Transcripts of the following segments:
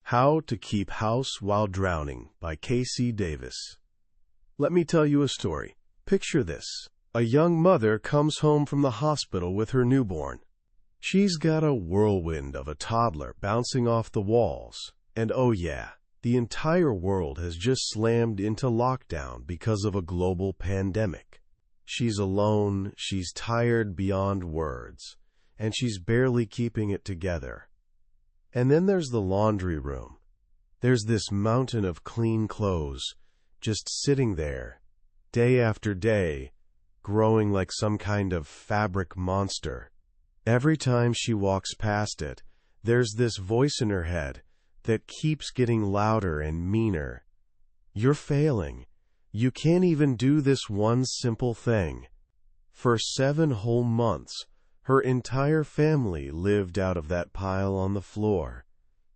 How to Keep House While Drowning by Casey Davis. Let me tell you a story. Picture this. A young mother comes home from the hospital with her newborn. She's got a whirlwind of a toddler bouncing off the walls. And oh yeah, the entire world has just slammed into lockdown because of a global pandemic. She's alone, she's tired beyond words, and she's barely keeping it together. And then there's the laundry room. There's this mountain of clean clothes just sitting there, day after day, growing like some kind of fabric monster. Every time she walks past it, there's this voice in her head that keeps getting louder and meaner. You're failing. You can't even do this one simple thing. For 7 whole months, her entire family lived out of that pile on the floor.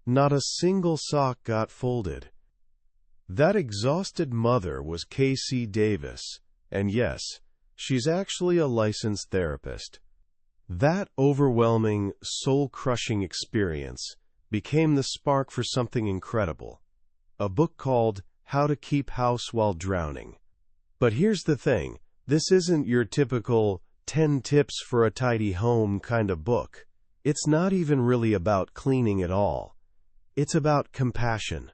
Not a single sock got folded. That exhausted mother was Casey Davis, and yes, she's actually a licensed therapist. That overwhelming, soul-crushing experience became the spark for something incredible, a book called How to Keep House While Drowning. But here's the thing, this isn't your typical 10 tips for a tidy home kind of book. It's not even really about cleaning at all. It's about compassion.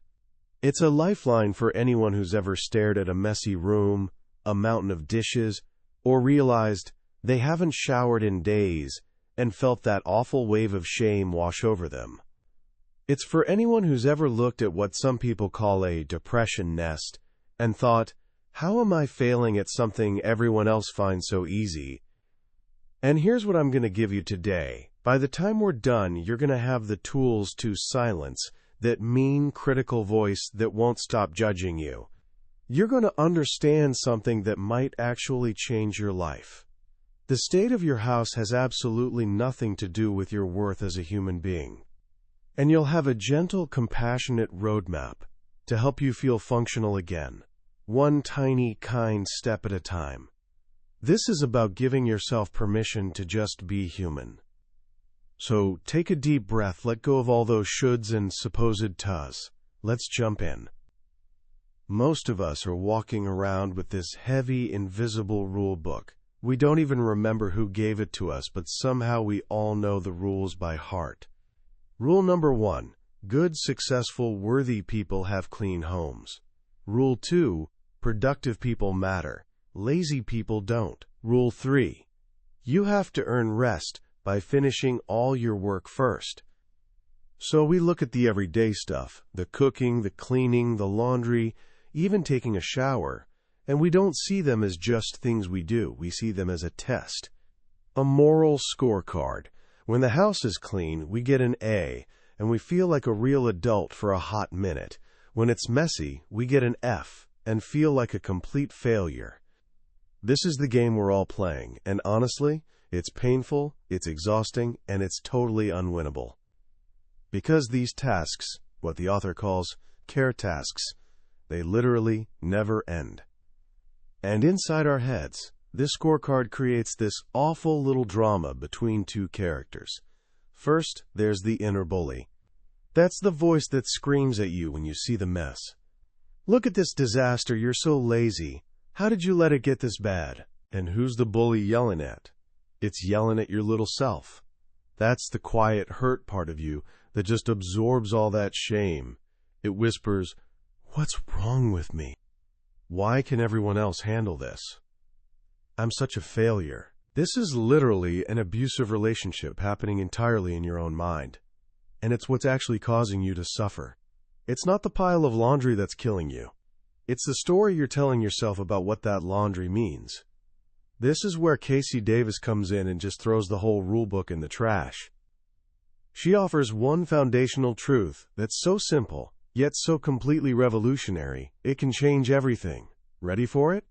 It's a lifeline for anyone who's ever stared at a messy room, a mountain of dishes, or realized they haven't showered in days and felt that awful wave of shame wash over them. It's for anyone who's ever looked at what some people call a depression nest and thought, how am I failing at something everyone else finds so easy? And here's what I'm going to give you today. By the time we're done, you're going to have the tools to silence that mean, critical voice that won't stop judging you. You're going to understand something that might actually change your life. The state of your house has absolutely nothing to do with your worth as a human being. And you'll have a gentle, compassionate roadmap to help you feel functional again, one tiny, kind step at a time. This is about giving yourself permission to just be human. So take a deep breath, let go of all those shoulds and supposed tus. Let's jump in. Most of us are walking around with this heavy, invisible rule book. We don't even remember who gave it to us, but somehow we all know the rules by heart. Rule number 1, good, successful, worthy people have clean homes. Rule 2, productive people matter. Lazy people don't. Rule 3, you have to earn rest by finishing all your work first. So we look at the everyday stuff, the cooking, the cleaning, the laundry, even taking a shower, and we don't see them as just things we do. We see them as a test, a moral scorecard. When the house is clean, we get an A, and we feel like a real adult for a hot minute. When it's messy, we get an F and feel like a complete failure. This is the game we're all playing, and honestly, it's painful, it's exhausting, and it's totally unwinnable. Because these tasks, what the author calls care tasks, they literally never end. And inside our heads, this scorecard creates this awful little drama between two characters. First, there's the inner bully. That's the voice that screams at you when you see the mess. Look at this disaster, you're so lazy. How did you let it get this bad? And who's the bully yelling at? It's yelling at your little self. That's the quiet, hurt part of you that just absorbs all that shame. It whispers, "What's wrong with me? Why can everyone else handle this? I'm such a failure." This is literally an abusive relationship happening entirely in your own mind. And it's what's actually causing you to suffer. It's not the pile of laundry that's killing you. It's the story you're telling yourself about what that laundry means. This is where Casey Davis comes in and just throws the whole rulebook in the trash. She offers one foundational truth that's so simple, yet so completely revolutionary, it can change everything. Ready for it?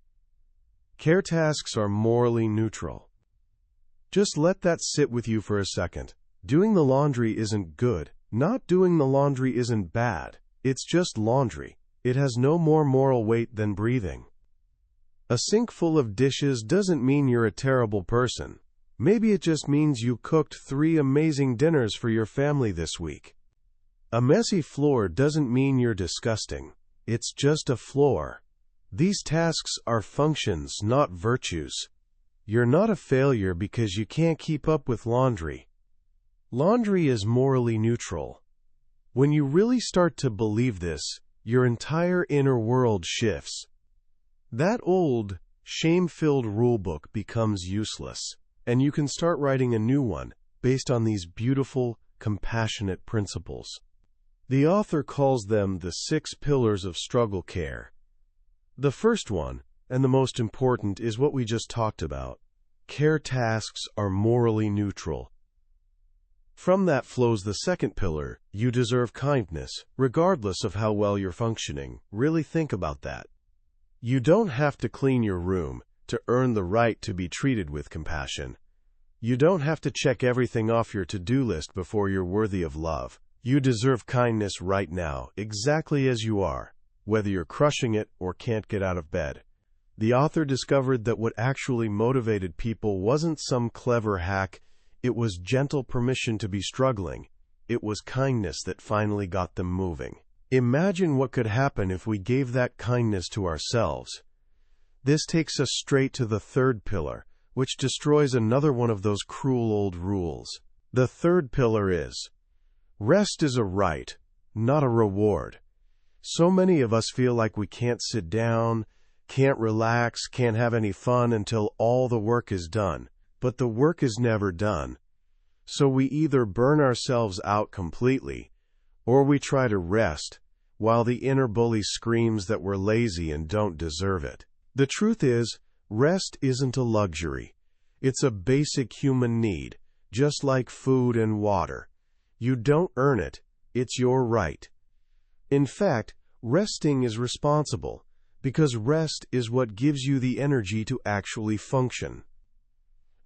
Care tasks are morally neutral. Just let that sit with you for a second. Doing the laundry isn't good. Not doing the laundry isn't bad. It's just laundry. It has no more moral weight than breathing. A sink full of dishes doesn't mean you're a terrible person. Maybe it just means you cooked 3 amazing dinners for your family this week. A messy floor doesn't mean you're disgusting. It's just a floor. These tasks are functions, not virtues. You're not a failure because you can't keep up with laundry. Laundry is morally neutral. When you really start to believe this, your entire inner world shifts. That old, shame-filled rulebook becomes useless, and you can start writing a new one based on these beautiful, compassionate principles. The author calls them the 6 pillars of struggle care. The first one, and the most important, is what we just talked about. Care tasks are morally neutral. From that flows the second pillar, you deserve kindness, regardless of how well you're functioning. Really think about that. You don't have to clean your room to earn the right to be treated with compassion. You don't have to check everything off your to-do list before you're worthy of love. You deserve kindness right now, exactly as you are, whether you're crushing it or can't get out of bed. The author discovered that what actually motivated people wasn't some clever hack. It was gentle permission to be struggling. It was kindness that finally got them moving. Imagine what could happen if we gave that kindness to ourselves. This takes us straight to the third pillar, which destroys another one of those cruel old rules. The third pillar is, rest is a right, not a reward. So many of us feel like we can't sit down, can't relax, can't have any fun until all the work is done. But the work is never done. So we either burn ourselves out completely, or we try to rest, while the inner bully screams that we're lazy and don't deserve it. The truth is, rest isn't a luxury. It's a basic human need, just like food and water. You don't earn it. It's your right. In fact, resting is responsible, because rest is what gives you the energy to actually function.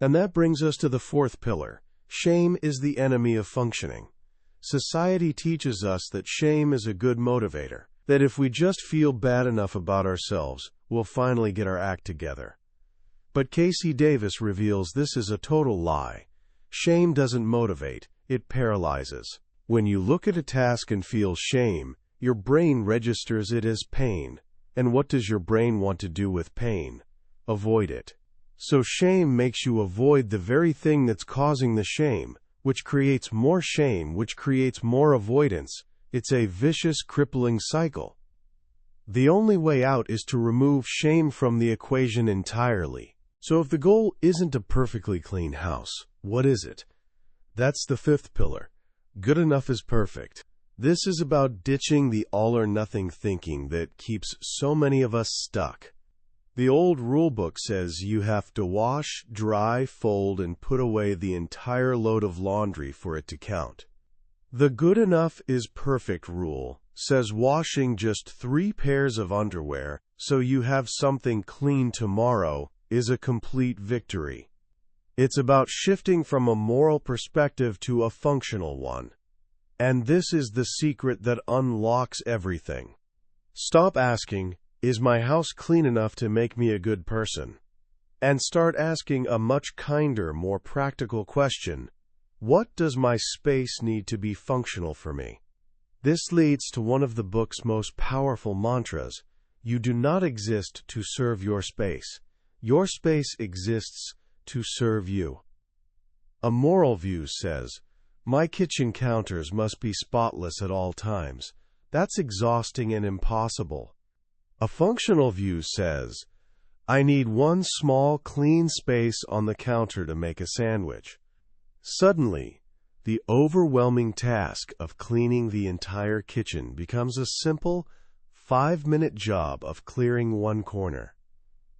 And that brings us to the fourth pillar. Shame is the enemy of functioning. Society teaches us that shame is a good motivator, that if we just feel bad enough about ourselves, we'll finally get our act together. But Casey Davis reveals this is a total lie. Shame doesn't motivate, it paralyzes. When you look at a task and feel shame, your brain registers it as pain. And what does your brain want to do with pain? Avoid it. So shame makes you avoid the very thing that's causing the shame, which creates more shame, which creates more avoidance. It's a vicious, crippling cycle. The only way out is to remove shame from the equation entirely. So if the goal isn't a perfectly clean house, what is it? That's the fifth pillar. Good enough is perfect. This is about ditching the all-or-nothing thinking that keeps so many of us stuck. The old rulebook says you have to wash, dry, fold, and put away the entire load of laundry for it to count. The good enough is perfect rule says washing just 3 pairs of underwear so you have something clean tomorrow is a complete victory. It's about shifting from a moral perspective to a functional one. And this is the secret that unlocks everything. Stop asking, is my house clean enough to make me a good person? And start asking a much kinder, more practical question. What does my space need to be functional for me? This leads to one of the book's most powerful mantras. You do not exist to serve your space. Your space exists to serve you. A moral view says, my kitchen counters must be spotless at all times. That's exhausting and impossible. A functional view says, I need one small, clean space on the counter to make a sandwich. Suddenly, the overwhelming task of cleaning the entire kitchen becomes a simple, 5-minute job of clearing one corner.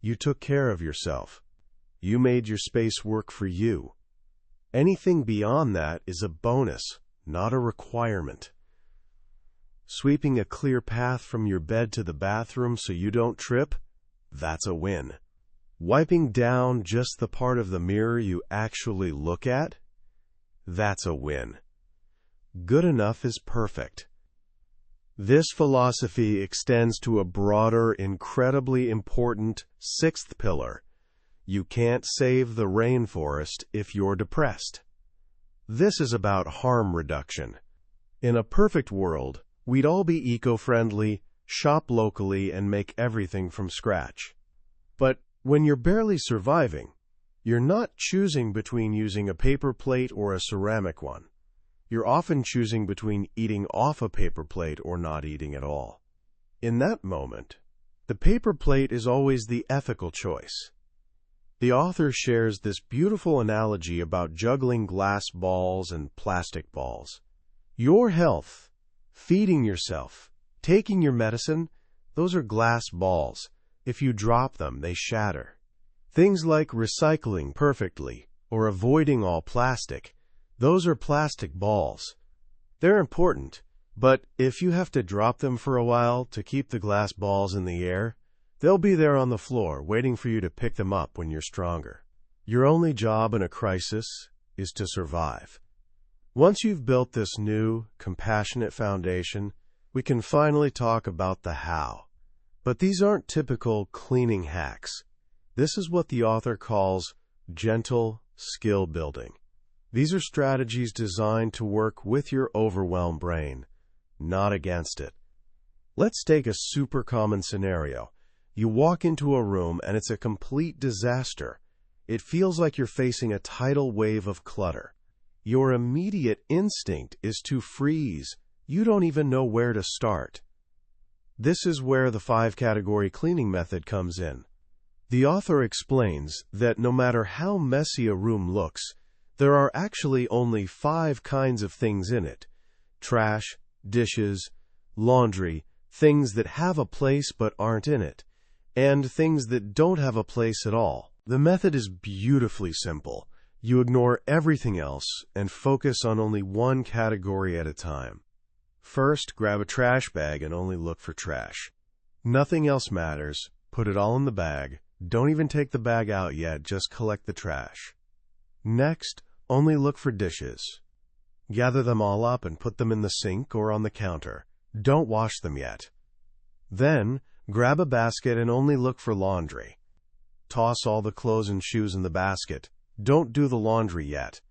You took care of yourself. You made your space work for you. Anything beyond that is a bonus, not a requirement. Sweeping a clear path from your bed to the bathroom so you don't trip? That's a win. Wiping down just the part of the mirror you actually look at? That's a win. Good enough is perfect. This philosophy extends to a broader, incredibly important 6th pillar. You can't save the rainforest if you're depressed. This is about harm reduction. In a perfect world, we'd all be eco-friendly, shop locally, and make everything from scratch. But when you're barely surviving, you're not choosing between using a paper plate or a ceramic one. You're often choosing between eating off a paper plate or not eating at all. In that moment, the paper plate is always the ethical choice. The author shares this beautiful analogy about juggling glass balls and plastic balls. Your health, feeding yourself, taking your medicine, those are glass balls. If you drop them, they shatter. Things like recycling perfectly or avoiding all plastic, those are plastic balls. They're important, but if you have to drop them for a while to keep the glass balls in the air, they'll be there on the floor waiting for you to pick them up when you're stronger. Your only job in a crisis is to survive. Once you've built this new, compassionate foundation, we can finally talk about the how. But these aren't typical cleaning hacks. This is what the author calls gentle skill building. These are strategies designed to work with your overwhelmed brain, not against it. Let's take a super common scenario. You walk into a room and it's a complete disaster. It feels like you're facing a tidal wave of clutter. Your immediate instinct is to freeze. You don't even know where to start. This is where the 5-category cleaning method comes in. The author explains that no matter how messy a room looks, there are actually only 5 kinds of things in it: trash, dishes, laundry, things that have a place but aren't in it, and things that don't have a place at all. The method is beautifully simple. You ignore everything else and focus on only one category at a time. First, grab a trash bag and only look for trash. Nothing else matters. Put it all in the bag. Don't even take the bag out yet, just collect the trash. Next, only look for dishes. Gather them all up and put them in the sink or on the counter. Don't wash them yet. Then, grab a basket and only look for laundry. Toss all the clothes and shoes in the basket. Don't do the laundry yet.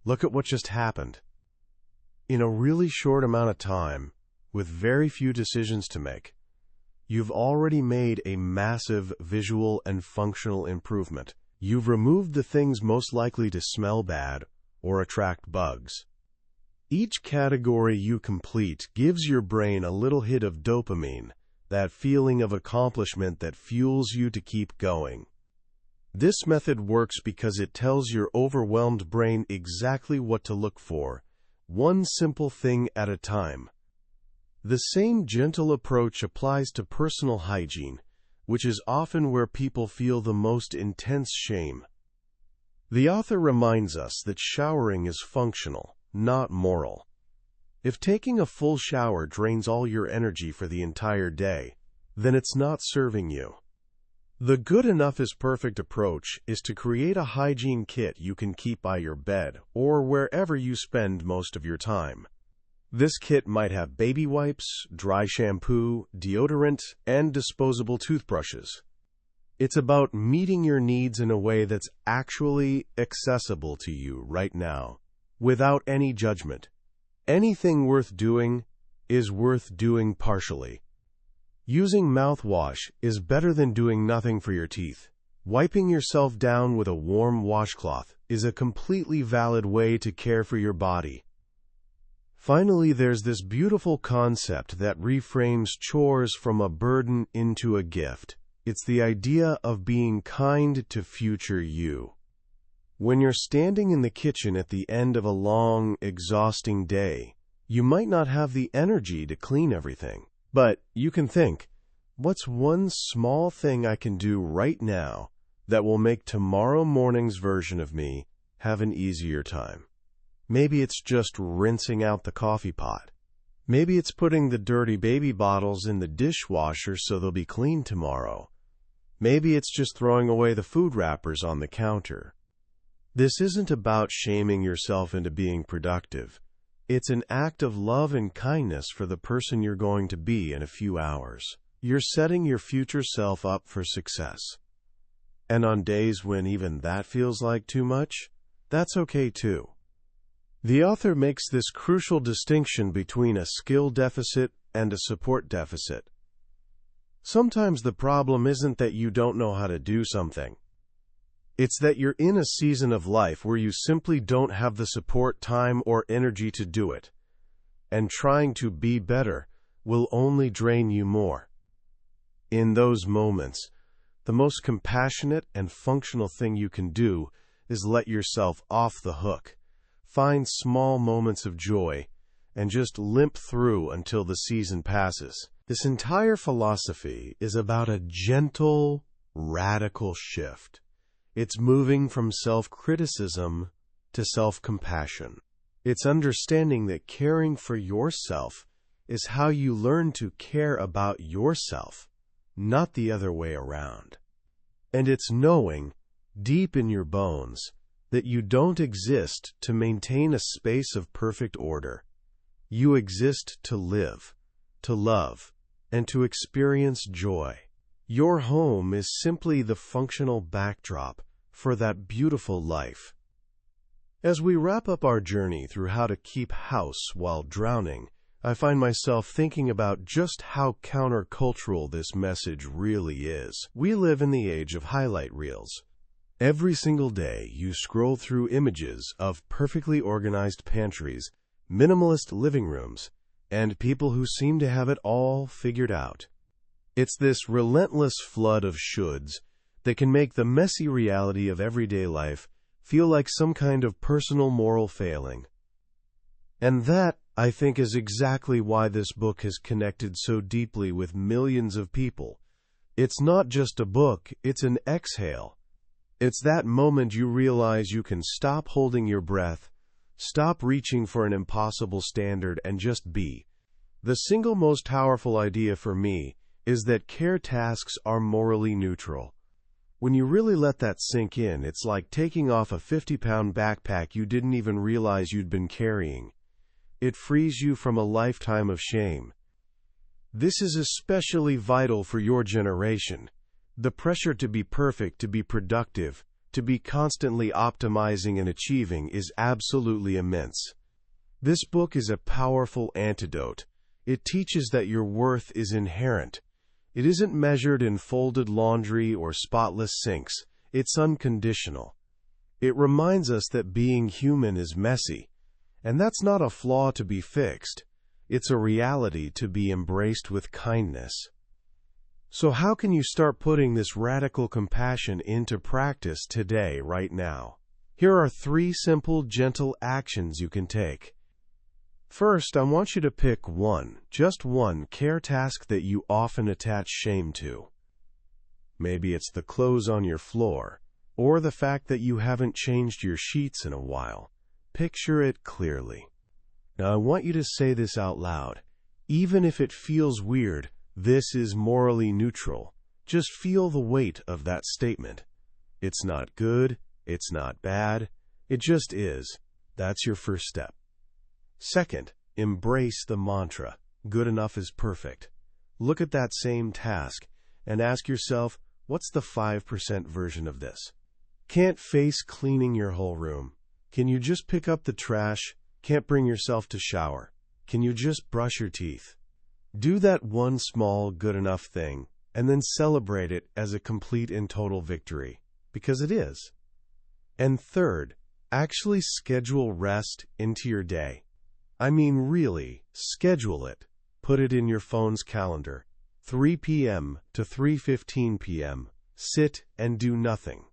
Look at what just happened. In a really short amount of time, with very few decisions to make, you've already made a massive visual and functional improvement. You've removed the things most likely to smell bad or attract bugs. Each category you complete gives your brain a little hit of dopamine, that feeling of accomplishment that fuels you to keep going. This method works because it tells your overwhelmed brain exactly what to look for, one simple thing at a time. The same gentle approach applies to personal hygiene, which is often where people feel the most intense shame. The author reminds us that showering is functional, not moral. If taking a full shower drains all your energy for the entire day, then it's not serving you. The good enough is perfect approach is to create a hygiene kit you can keep by your bed or wherever you spend most of your time. This kit might have baby wipes, dry shampoo, deodorant, and disposable toothbrushes. It's about meeting your needs in a way that's actually accessible to you right now, without any judgment. Anything worth doing is worth doing partially. Using mouthwash is better than doing nothing for your teeth. Wiping yourself down with a warm washcloth is a completely valid way to care for your body. Finally, there's this beautiful concept that reframes chores from a burden into a gift. It's the idea of being kind to future you. When you're standing in the kitchen at the end of a long, exhausting day, you might not have the energy to clean everything. But you can think, what's one small thing I can do right now that will make tomorrow morning's version of me have an easier time? Maybe it's just rinsing out the coffee pot. Maybe it's putting the dirty baby bottles in the dishwasher so they'll be clean tomorrow. Maybe it's just throwing away the food wrappers on the counter. This isn't about shaming yourself into being productive. It's an act of love and kindness for the person you're going to be in a few hours. You're setting your future self up for success. And on days when even that feels like too much, that's okay too. The author makes this crucial distinction between a skill deficit and a support deficit. Sometimes the problem isn't that you don't know how to do something. It's that you're in a season of life where you simply don't have the support, time, or energy to do it. And trying to be better will only drain you more. In those moments, the most compassionate and functional thing you can do is let yourself off the hook. Find small moments of joy and just limp through until the season passes. This entire philosophy is about a gentle, radical shift. It's moving from self-criticism to self-compassion. It's understanding that caring for yourself is how you learn to care about yourself, not the other way around. And it's knowing, deep in your bones, that you don't exist to maintain a space of perfect order. You exist to live, to love, and to experience joy. Your home is simply the functional backdrop for that beautiful life. As we wrap up our journey through how to keep house while drowning, I find myself thinking about just how countercultural this message really is. We live in the age of highlight reels. Every single day, you scroll through images of perfectly organized pantries, minimalist living rooms, and people who seem to have it all figured out. It's this relentless flood of shoulds that can make the messy reality of everyday life feel like some kind of personal moral failing. And that, I think, is exactly why this book has connected so deeply with millions of people. It's not just a book, it's an exhale. It's that moment you realize you can stop holding your breath, stop reaching for an impossible standard, and just be. The single most powerful idea for me is that care tasks are morally neutral. When you really let that sink in, it's like taking off a 50-pound backpack you didn't even realize you'd been carrying. It frees you from a lifetime of shame. This is especially vital for your generation. The pressure to be perfect, to be productive, to be constantly optimizing and achieving is absolutely immense. This book is a powerful antidote. It teaches that your worth is inherent. It isn't measured in folded laundry or spotless sinks. It's unconditional. It reminds us that being human is messy, and that's not a flaw to be fixed. It's a reality to be embraced with kindness. So how can you start putting this radical compassion into practice today, right now? Here are 3 simple, gentle actions you can take. First, I want you to pick just one care task that you often attach shame to. Maybe it's the clothes on your floor, or the fact that you haven't changed your sheets in a while. Picture it clearly. Now, I want you to say this out loud. Even if it feels weird, this is morally neutral. Just feel the weight of that statement. It's not good, it's not bad, it just is. That's your first step. Second, embrace the mantra, good enough is perfect. Look at that same task and ask yourself, what's the 5% version of this? Can't face cleaning your whole room. Can you just pick up the trash? Can't bring yourself to shower. Can you just brush your teeth? Do that one small, good enough thing, and then celebrate it as a complete and total victory, because it is. And third, actually schedule rest into your day. I mean, really, schedule it. Put it in your phone's calendar. 3 p.m. to 3:15 p.m. Sit and do nothing.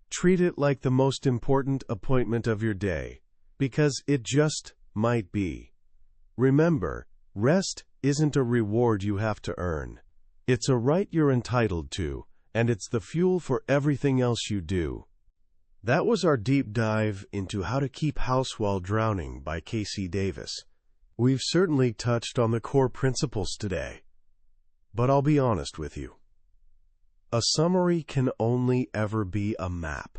Treat it like the most important appointment of your day, because it just might be. Remember, rest isn't a reward you have to earn. It's a right you're entitled to, and it's the fuel for everything else you do. That was our deep dive into How to Keep House While Drowning by Casey Davis. We've certainly touched on the core principles today, but I'll be honest with you. A summary can only ever be a map.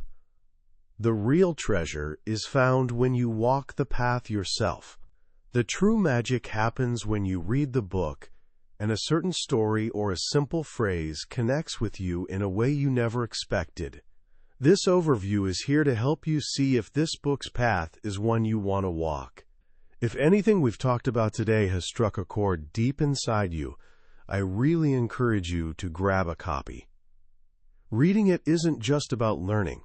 The real treasure is found when you walk the path yourself. The true magic happens when you read the book and a certain story or a simple phrase connects with you in a way you never expected. This overview is here to help you see if this book's path is one you want to walk. If anything we've talked about today has struck a chord deep inside you, I really encourage you to grab a copy. Reading it isn't just about learning.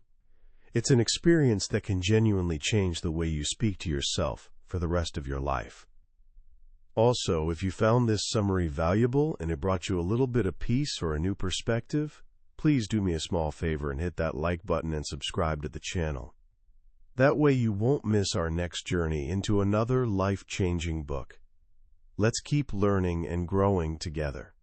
It's an experience that can genuinely change the way you speak to yourself for the rest of your life. Also, if you found this summary valuable and it brought you a little bit of peace or a new perspective, please do me a small favor and hit that like button and subscribe to the channel. That way you won't miss our next journey into another life-changing book. Let's keep learning and growing together.